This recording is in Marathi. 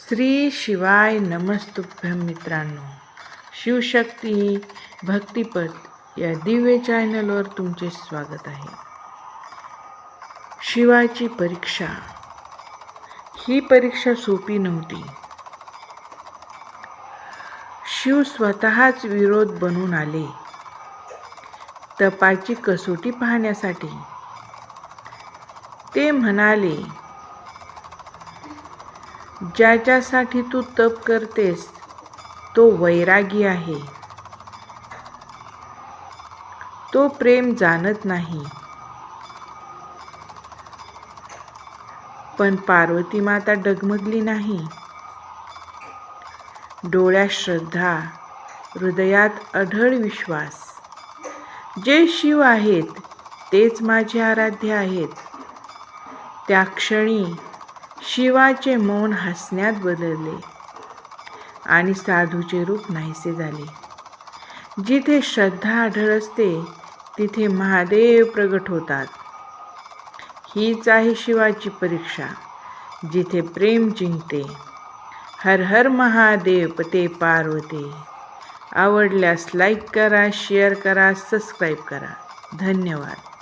श्री शिवाय नमस्तुभ्यं मित्रांनो. शिवशक्ती भक्तिपथ या दिव्य चॅनलवर तुमचे स्वागत आहे. शिवाची परीक्षा. ही परीक्षा सोपी नव्हती. शिव स्वतःच विरोध बनून आले तपाची कसोटी पाहण्यासाठी. ते म्हणाले, ज्याच्यासाठी तू तप करतेस तो वैरागी आहे, तो प्रेम जाणत नाही. पण पार्वती माता डगमगली नाही. डोळ्यात श्रद्धा, हृदयात अढळ विश्वास. जे शिव आहेत तेच माझे आराध्य आहेत. त्या क्षणी शिवाचे मौन हसण्यात बदलले आणि साधूचे रूप नाहीसे झाले. जिथे श्रद्धा अढळ असते तिथे महादेव प्रगट होतात. हीच आहे शिवाची परीक्षा, जिथे प्रेम जिंकते. हर हर महादेव पते पार्वती. आवडल्यास लाईक करा, शेअर करा, सबस्क्राईब करा. धन्यवाद.